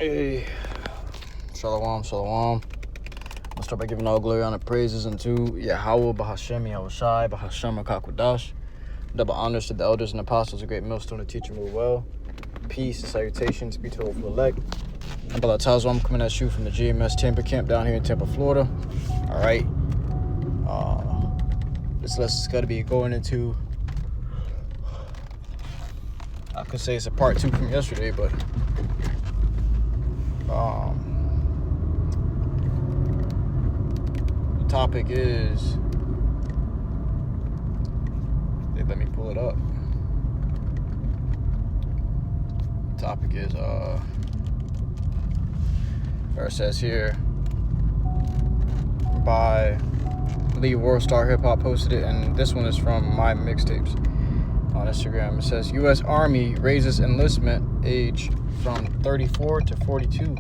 Hey, shalom, shalom. I'll start by giving all glory, honor, praises unto YAHAWAH, BAHASHAM, YAHAWASHI, BAHASHAM, HAKWADASH. Double honors to the elders and apostles, a great millstone to teach and move well. Peace and salutations be to the elect. I'm Balatazo. I'm coming at you from the GMS Tampa camp down here in Tampa, Florida. All right. This lesson's got to be going into, I could say it's a part 2 from yesterday, but the topic is, let me pull it up. The topic is, where it says here, by Lee Worldstar Hip Hop posted it, and this one is from my mixtapes on Instagram. It says, U.S. Army raises enlistment age from 34 to 42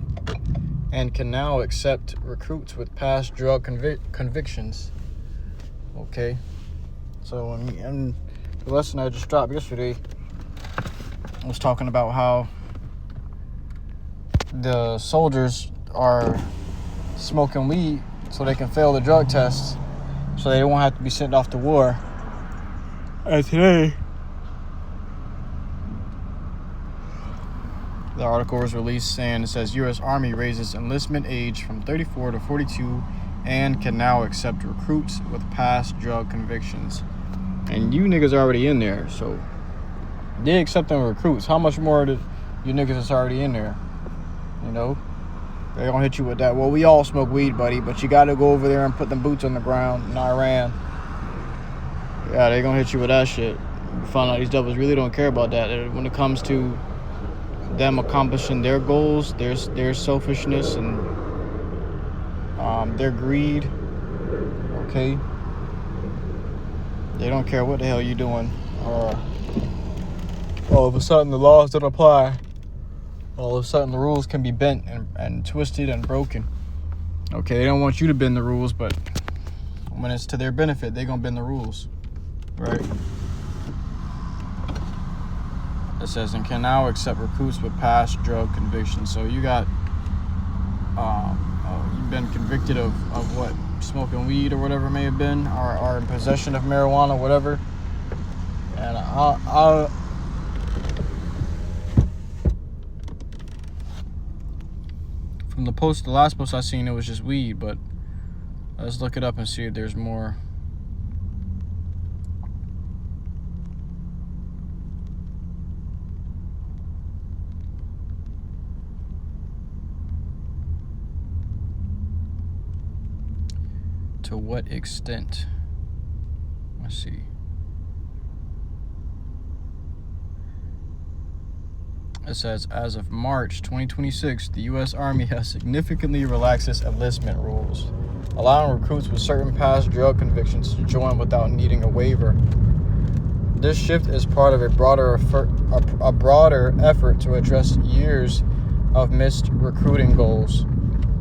and can now accept recruits with past drug convictions. Okay, so in the lesson I just dropped yesterday, I was talking about how the soldiers are smoking weed so they can fail the drug tests, so they won't have to be sent off to war. And today, the article was released saying, it says, U.S. Army raises enlistment age from 34 to 42 and can now accept recruits with past drug convictions. And you niggas are already in there, so they accepting recruits. How much more do you niggas that's already in there? You know? They're gonna hit you with that. Well, we all smoke weed, buddy, but you gotta go over there and put them boots on the ground in Iran. Yeah, they're gonna hit you with that shit. You find out these devils really don't care about that. When it comes to them accomplishing their goals, their selfishness and their greed, okay? They don't care what the hell you're doing. All of a sudden, the laws don't apply. All of a sudden, the rules can be bent and twisted and broken. Okay, they don't want you to bend the rules, but when it's to their benefit, they're going to bend the rules. Right? It says, and can now accept recruits with past drug convictions. So you got, you've been convicted of what? Smoking weed or whatever it may have been, or in possession of marijuana, whatever. And from the last post I seen, it was just weed, but let's look it up and see if there's more. To what extent? Let's see. It says, as of March 2026, the U.S. Army has significantly relaxed its enlistment rules, allowing recruits with certain past drug convictions to join without needing a waiver. This shift is part of a broader effort to address years of missed recruiting goals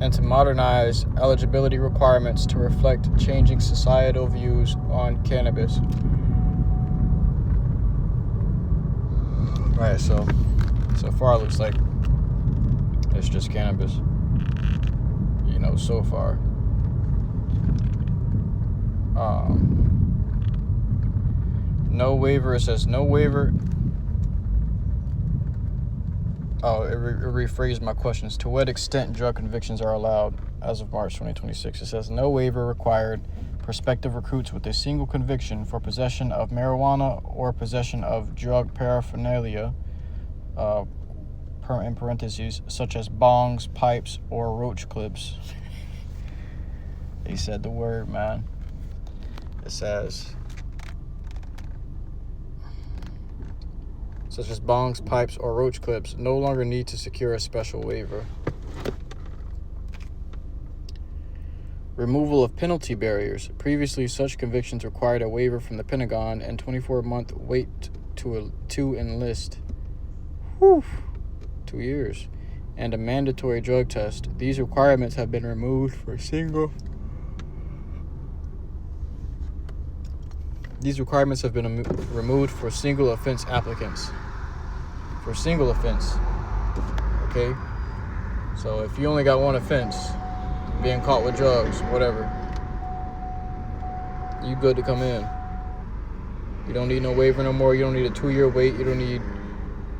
and to modernize eligibility requirements to reflect changing societal views on cannabis. Right, so far it looks like it's just cannabis, you know, so far. No waiver, it says no waiver. Oh, it rephrased my questions. To what extent drug convictions are allowed as of March 2026? It says no waiver required. Prospective recruits with a single conviction for possession of marijuana or possession of drug paraphernalia, in parentheses, such as bongs, pipes, or roach clips. They said the word, man. It says, such as bongs, pipes, or roach clips, no longer need to secure a special waiver. Removal of penalty barriers. Previously, such convictions required a waiver from the Pentagon and 24-month wait to enlist. Whew. 2 years. And a mandatory drug test. These requirements have been removed for single These requirements have been removed for single offense applicants. For single offense, okay? So if you only got one offense, being caught with drugs, whatever, you good to come in. You don't need no waiver no more. You don't need a 2-year wait. You don't need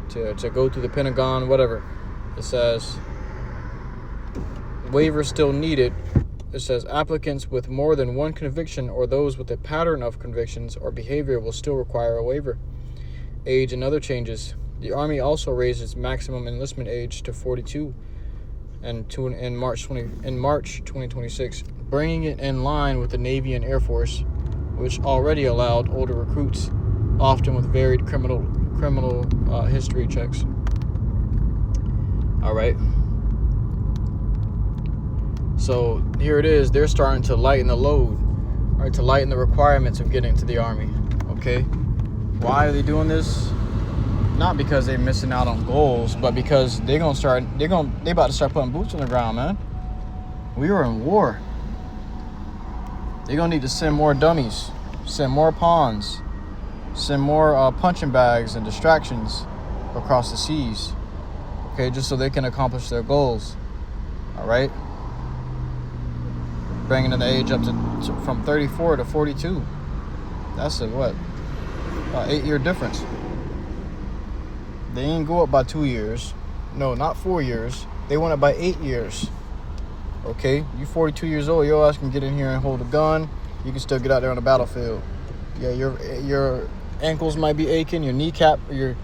to go through the Pentagon, whatever. It says waiver still needed. It says applicants with more than one conviction or those with a pattern of convictions or behavior will still require a waiver. Age and other changes. The Army also raised its maximum enlistment age to 42 in March 2026, bringing it in line with the Navy and Air Force, which already allowed older recruits, often with varied criminal history checks. All right. So here it is. They're starting to lighten the load, right? To lighten the requirements of getting into the Army. Okay. Why are they doing this? Not because they're missing out on goals, but because they about to start putting boots on the ground, man. We were in war. They're gonna need to send more dummies, send more pawns, send more punching bags and distractions across the seas. Okay, just so they can accomplish their goals. All right. Bringing the age up to from 34 to 42. That's a what? 8-year difference. They ain't go up by 2 years. No, not 4 years. They went up by 8 years. Okay, you 42 years old. Your ass can get in here and hold a gun. You can still get out there on the battlefield. Yeah, your ankles might be aching. Your kneecap, your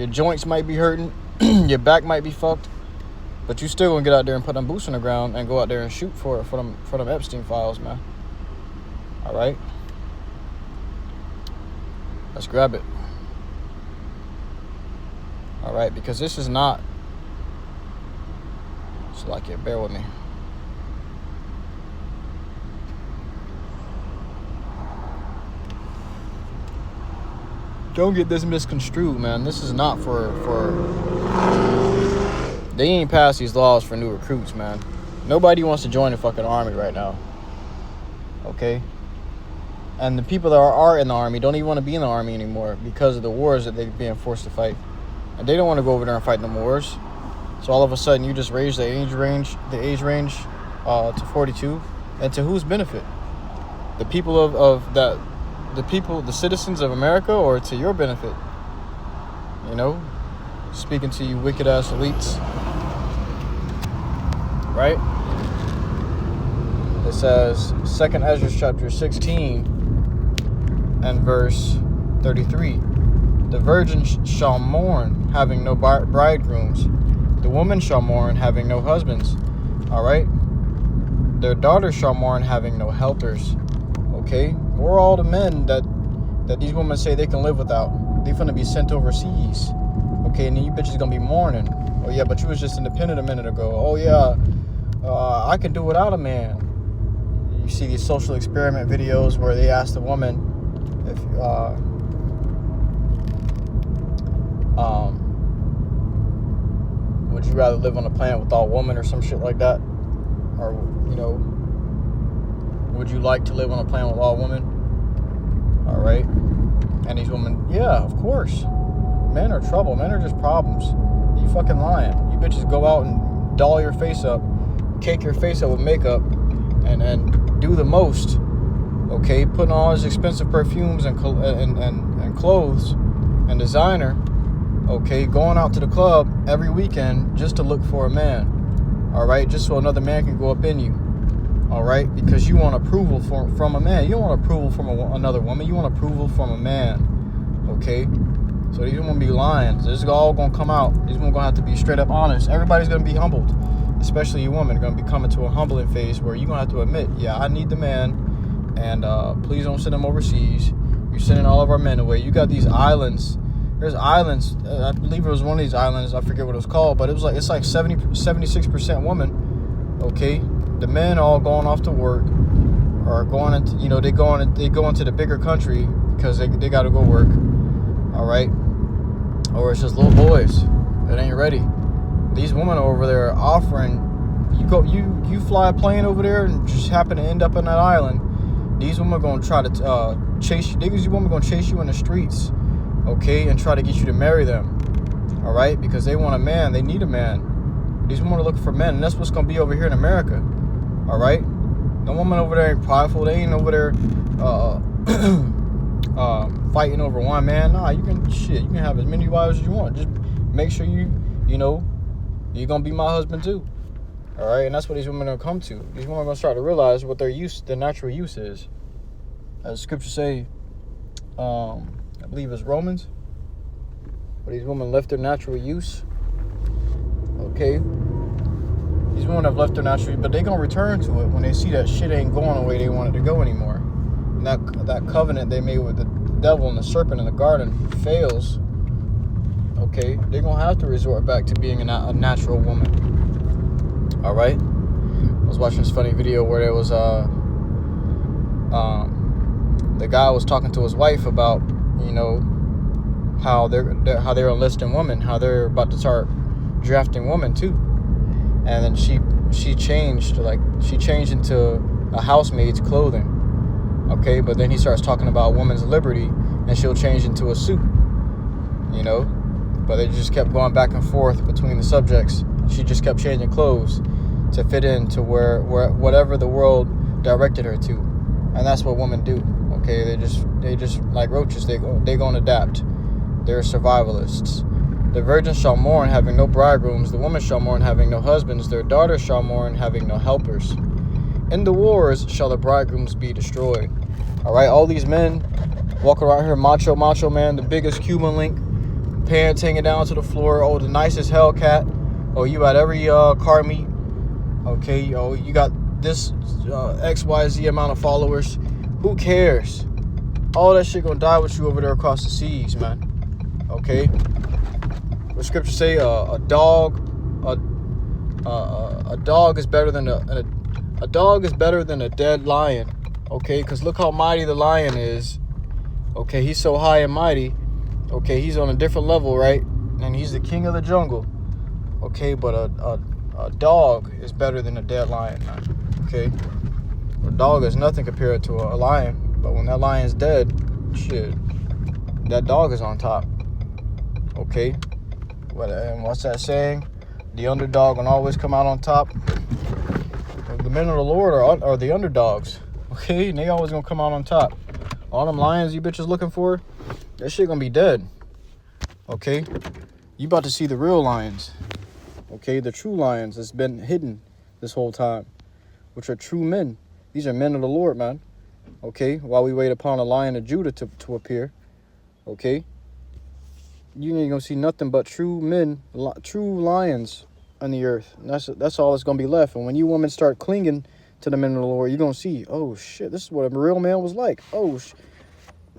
joints might be hurting. Your back might be fucked. But you still gonna get out there and put them boots on the ground and go out there and shoot for them Epstein files, man. All right. Let's grab it. All right, because this is not. So like it, bear with me. Don't get this misconstrued, man. This is not for. They ain't passed these laws for new recruits, man. Nobody wants to join the fucking Army right now. Okay? And the people that are in the Army don't even want to be in the Army anymore because of the wars that they're being forced to fight. And they don't want to go over there and fight no wars. So all of a sudden you just raise the age range to 42. And to whose benefit? The people the citizens of America, or to your benefit? You know? Speaking to you wicked ass elites. Right? It says 2nd Ezra chapter 16 and verse 33. The virgin shall mourn, having no bridegrooms. The woman shall mourn, having no husbands. All right? Their daughters shall mourn, having no helpers. Okay? Where are all the men that these women say they can live without? They finna be sent overseas. Okay, and then you bitches gonna be mourning. Oh yeah, but you was just independent a minute ago. Oh yeah, I can do without a man. You see these social experiment videos where they ask the woman if would you rather live on a planet with all women or some shit like that, or you know, would you like to live on a planet with all women? All right, and these women, yeah, of course. Men are trouble. Men are just problems. You fucking lying. You bitches go out and doll your face up, cake your face up with makeup, and do the most. Okay, putting all these expensive perfumes and clothes and designer. Okay, going out to the club every weekend just to look for a man. All right, just so another man can go up in you. All right, because you want approval from a man. You don't want approval from another woman. You want approval from a man. Okay. So these women be lying. So this is all gonna come out. These women gonna have to be straight up honest. Everybody's gonna be humbled, especially you women. Gonna be coming to a humbling phase where you're gonna have to admit, yeah, I need the man, and please don't send them overseas. You're sending all of our men away. You got these islands. There's islands. I believe it was one of these islands. I forget what it was called, but it's like 76% women. Okay, the men all going off to work, or going into, you know, they go into the bigger country because they got to go work. All right. Or it's just little boys that ain't ready. These women over there are offering. You fly a plane over there and just happen to end up on that island. These women are gonna try to chase you. These women are gonna chase you in the streets, okay, and try to get you to marry them. All right, because they want a man. They need a man. These women are looking for men, and that's what's gonna be over here in America. All right, the woman over there ain't prideful. They ain't over there fighting over one man. Nah, you can have as many wives as you want. Just make sure you know you're gonna be my husband too. All right, and that's what these women are gonna come to. These women are gonna start to realize what their natural use is. As scripture say, I believe it's Romans, where these women left their natural use. Okay, these women have left their natural, but they gonna return to it when they see that shit ain't going the way they want it to go anymore. And that covenant they made with the devil and the serpent in the garden fails. Okay, they're gonna have to resort back to being a natural woman. All right, I was watching this funny video where there was the guy was talking to his wife about, how they're enlisting women, how they're about to start drafting women too. And then she changed into a housemaid's clothing. Okay, but then he starts talking about women's liberty, and she'll change into a suit. But they just kept going back and forth between the subjects. She just kept changing clothes to fit into where whatever the world directed her to, and that's what women do. Okay, they just like roaches. They gonna adapt. They're survivalists. The virgins shall mourn, having no bridegrooms. The women shall mourn, having no husbands. Their daughters shall mourn, having no helpers. In the wars shall the bridegrooms be destroyed. All right, all these men walk around here, macho man, the biggest Cuban link, pants hanging down to the floor. Oh, the nicest Hellcat. Oh, you at every car meet. Okay, you got this XYZ amount of followers. Who cares? All that shit gonna die with you over there across the seas, man. Okay. What scripture say? A dog is better than a dog is better than a dead lion. Okay, because look how mighty the lion is. Okay, he's so high and mighty. Okay, he's on a different level, right? And he's the king of the jungle. Okay, but a dog is better than a dead lion, man. Okay, a dog is nothing compared to a lion. But when that lion's dead, shit, that dog is on top. Okay, and what's that saying? The underdog will always come out on top. The men of the Lord are the underdogs. Okay, and they always gonna come out on top. All them lions you bitches looking for, that shit gonna be dead. Okay, you about to see the real lions. Okay, the true lions that's been hidden this whole time, which are true men. These are men of the Lord, man. Okay, while we wait upon a lion of Judah to appear. Okay, you ain't gonna see nothing but true men, true lions on the earth. And that's all that's gonna be left. And when you women start clinging to the men of the Lord, you're gonna see, oh shit, this is what a real man was like. Oh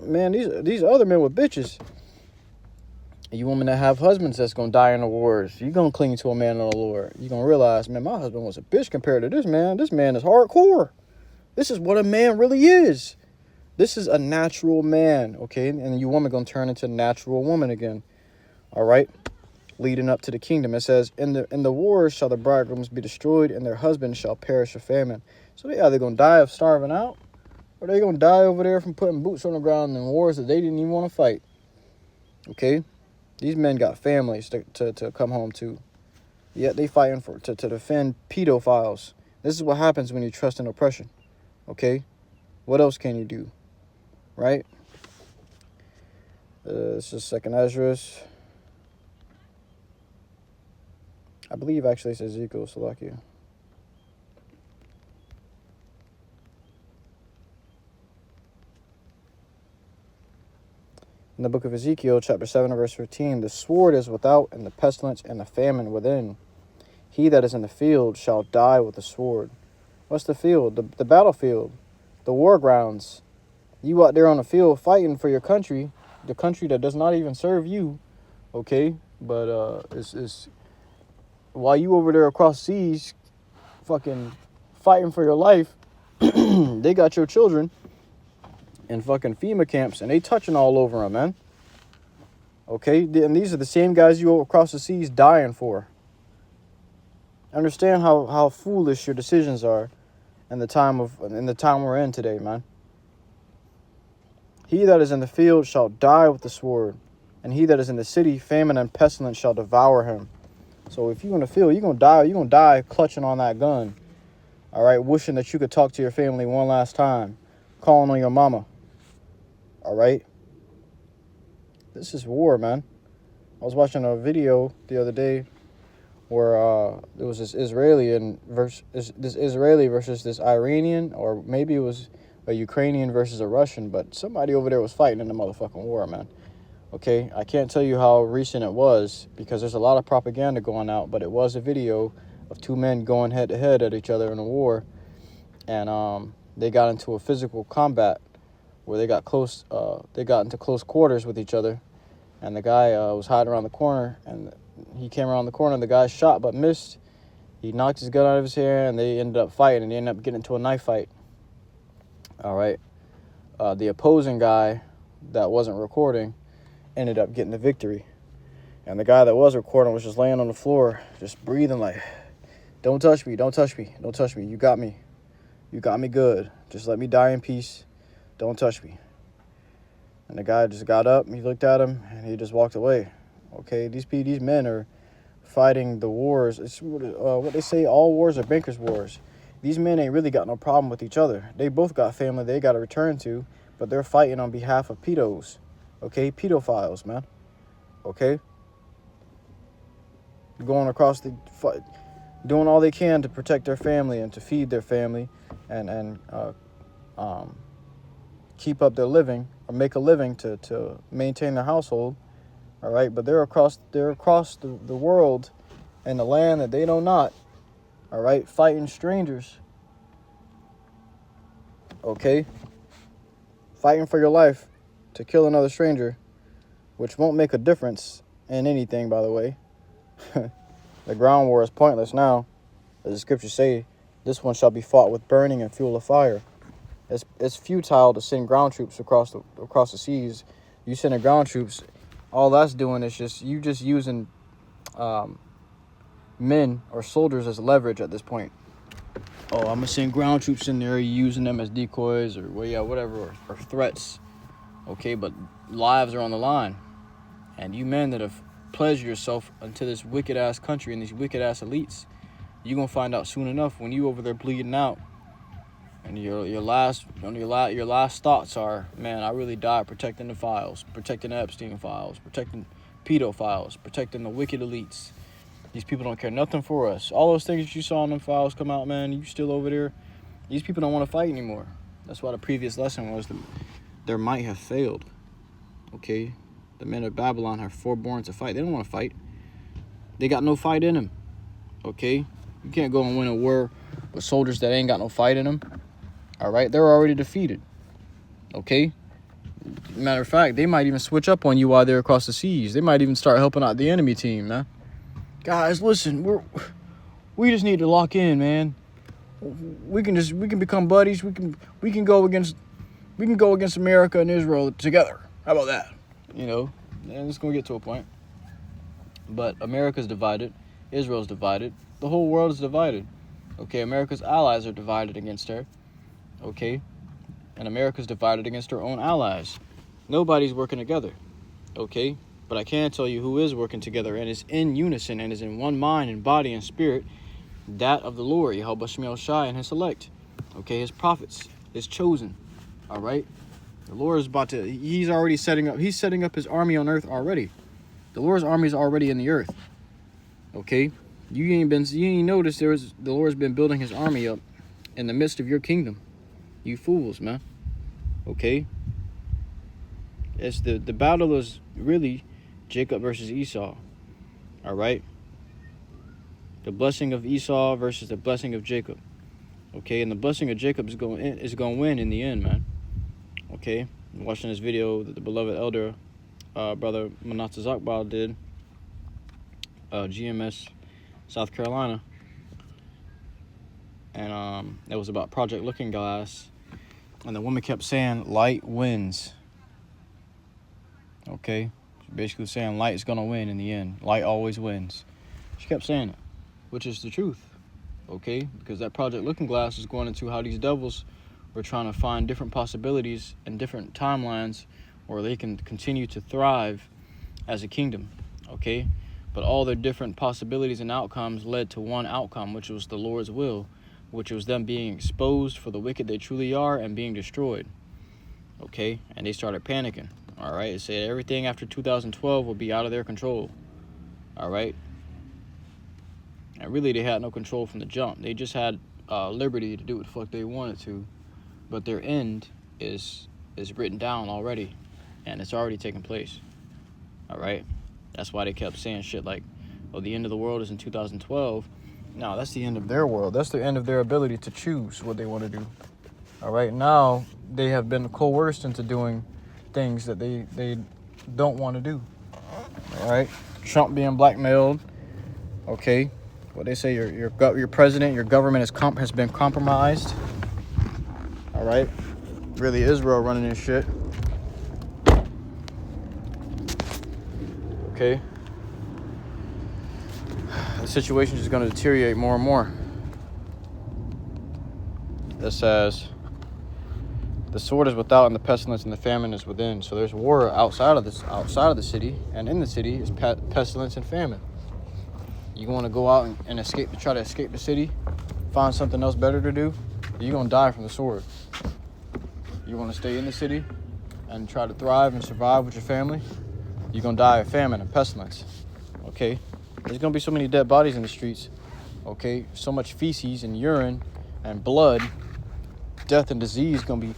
man, these other men were bitches. You women that have husbands that's gonna die in the wars, you're gonna cling to a man of the Lord. You're gonna realize, man, my husband was a bitch compared to this man. This man is hardcore. This is what a man really is. This is a natural man, okay? And you woman gonna turn into a natural woman again. All right? Leading up to the kingdom. It says, in the wars shall the bridegrooms be destroyed, and their husbands shall perish of famine. So they either gonna die of starving out, or they gonna die over there from putting boots on the ground in wars that they didn't even want to fight. Okay? These men got families to come home to. Yet they fighting to defend pedophiles. This is what happens when you trust in oppression. Okay? What else can you do? Right? This is 2nd Ezra. I believe actually it's Ezekiel, Slovakia. In the book of Ezekiel, chapter 7, verse 15, the sword is without, and the pestilence and the famine within. He that is in the field shall die with the sword. What's the field? The battlefield, the war grounds. You out there on the field fighting for your country, the country that does not even serve you, okay? But it's while you over there across seas, fucking fighting for your life, they got your children in fucking FEMA camps, and they touching all over them, man. Okay, and these are the same guys you across the seas dying for. Understand how foolish your decisions are in the time we're in today, man. He that is in the field shall die with the sword, and he that is in the city, famine and pestilence shall devour him. So if you're gonna feel you're gonna die clutching on that gun. All right, wishing that you could talk to your family one last time, calling on your mama. All right, this is war, man. I was watching a video the other day where there was this Israeli versus this Iranian, or maybe it was a Ukrainian versus a Russian, but somebody over there was fighting in the motherfucking war, man. Okay, I can't tell you how recent it was because there's a lot of propaganda going out, but it was a video of two men going head to head at each other in a war, and they got into a physical combat where they got into close quarters with each other, and the guy was hiding around the corner, and he came around the corner, and the guy shot but missed. He knocked his gun out of his hand, and they ended up fighting, and they ended up getting into a knife fight. All right, the opposing guy that wasn't recording ended up getting the victory, and the guy that was recording was just laying on the floor, just breathing like, don't touch me, don't touch me, don't touch me, you got me good, just let me die in peace, don't touch me. And the guy just got up, he looked at him, and he just walked away. Okay, these men are fighting the wars. It's what they say, all wars are bankers' wars. These men ain't really got no problem with each other. They both got family they got to return to, but they're fighting on behalf of pedos. Okay, pedophiles, man. Okay, going across the doing all they can to protect their family and to feed their family and keep up their living or make a living to maintain their household. All right, but they're across the world and the land that they know not. All right, fighting strangers. Okay, fighting for your life to kill another stranger, which won't make a difference in anything, by the way. The ground war is pointless now. As the scriptures say, this one shall be fought with burning and fuel of fire. It's futile to send ground troops across the seas. You sending ground troops, all that's doing is just using men or soldiers as leverage at this point. Oh, I'm gonna send ground troops in there, using them as decoys or whatever, or threats. Okay, but lives are on the line, and you men that have pledged yourself into this wicked ass country and these wicked ass elites, you're gonna find out soon enough when you over there bleeding out, and your last thoughts are, man, I really died protecting the files, protecting the Epstein files, protecting pedophiles, protecting the wicked elites. These people don't care nothing for us. All those things that you saw in them files come out, man, you still over there. These people don't want to fight anymore. That's why the previous lesson was their might have failed. Okay, the men of Babylon have forborne to fight. They don't want to fight. They got no fight in them. Okay, you can't go and win a war with soldiers that ain't got no fight in them. All right, they're already defeated. Okay, matter of fact, they might even switch up on you while they're across the seas. They might even start helping out the enemy team, man. Guys, listen, we just need to lock in, man. We can become buddies. We can go against America and Israel together. How about that? You know, and it's gonna get to a point. But America's divided, Israel's divided, the whole world is divided. Okay, America's allies are divided against her. Okay, and America's divided against her own allies. Nobody's working together. Okay. But I can tell you who is working together and is in unison and is in one mind and body and spirit, that of the Lord, YAHAWASHI, and his elect. Okay, his prophets, his chosen. All right? The Lord is about to, he's setting up his army on earth already. The Lord's army is already in the earth. Okay? You ain't noticed the Lord's been building his army up in the midst of your kingdom. You fools, man. Okay? It's the battle is really Jacob versus Esau. All right, the blessing of Esau versus the blessing of Jacob. Okay, and the blessing of Jacob is going to win in the end, man. Okay, I'm watching this video that the beloved elder brother MANASSEH did, GMS South Carolina, and it was about Project Looking Glass, and the woman kept saying light wins. Okay, basically saying light is gonna win in the end. Light always wins. She kept saying it, which is the truth. Okay, because that Project Looking Glass is going into how these devils were trying to find different possibilities and different timelines where they can continue to thrive as a kingdom. Okay, But all their different possibilities and outcomes led to one outcome, which was the Lord's will, which was them being exposed for the wicked they truly are and being destroyed. Okay, and they started panicking. All right, it said everything after 2012 will be out of their control. All right, and really they had no control from the jump. They just had liberty to do what the fuck they wanted to, but their end is written down already, and it's already taken place. All right, that's why they kept saying shit like, "Oh, the end of the world is in 2012." No, that's the end of their world. That's the end of their ability to choose what they want to do. All right, now they have been coerced into doing things that they don't want to do. All right, Trump being blackmailed. Okay, what they say, your president, your government has been compromised. All right, really Israel running this shit. Okay, the situation is going to deteriorate more and more. It says, the sword is without, and the pestilence and the famine is within. So there's war outside of the city, and in the city is pestilence and famine. You want to go out and escape, to try to escape the city, find something else better to do, you're gonna die from the sword. You want to stay in the city and try to thrive and survive with your family, you're gonna die of famine and pestilence. Okay, there's gonna be so many dead bodies in the streets. Okay, so much feces and urine and blood, death and disease gonna be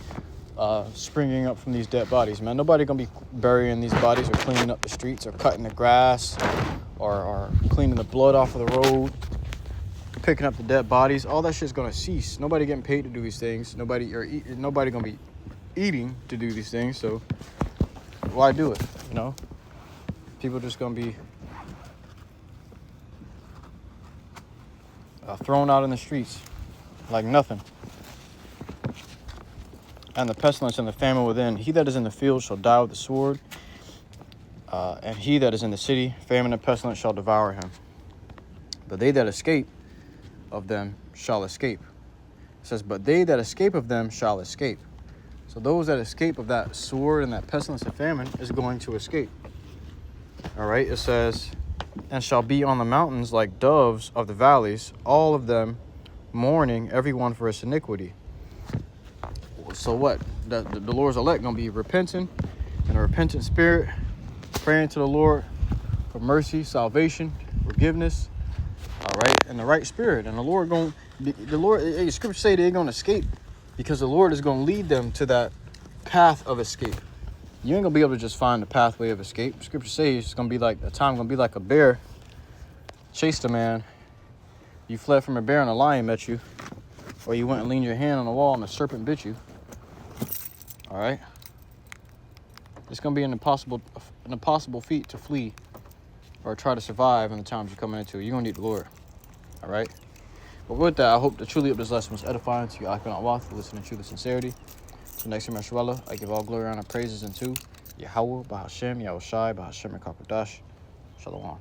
springing up from these dead bodies, man. Nobody gonna be burying these bodies or cleaning up the streets or cutting the grass or cleaning the blood off of the road, picking up the dead bodies. All that shit's gonna cease. Nobody getting paid to do these things. Nobody gonna be eating to do these things. So why do it? You know, people just gonna be thrown out in the streets like nothing. And the pestilence and the famine within. He that is in the field shall die with the sword, and he that is in the city, famine and pestilence shall devour him. But they that escape of them shall escape. It says, but they that escape of them shall escape. So those that escape of that sword and that pestilence and famine is going to escape. All right, it says, and shall be on the mountains like doves of the valleys, all of them mourning, every one for his iniquity. So what? The Lord's elect gonna be repenting in a repentant spirit, praying to the Lord for mercy, salvation, forgiveness. All right, in the right spirit, and the Lord, Scripture say they're gonna escape because the Lord is gonna lead them to that path of escape. You ain't gonna be able to just find the pathway of escape. Scripture says it's gonna be like a time, gonna be like a bear chased a man. You fled from a bear and a lion met you, or you went and leaned your hand on the wall and a serpent bit you. All right, it's gonna be an impossible feat to flee or try to survive in the times you're coming into. You're gonna need the Lord. All right. But with that, I hope that truly this lesson was edifying to you. I cannot watch for listening to the sincerity. So next time, Mashallah, I give all glory, honor, praises unto Yahawah, BAHASHAM, YAHAWASHI, BAHASHAM, and Shalom.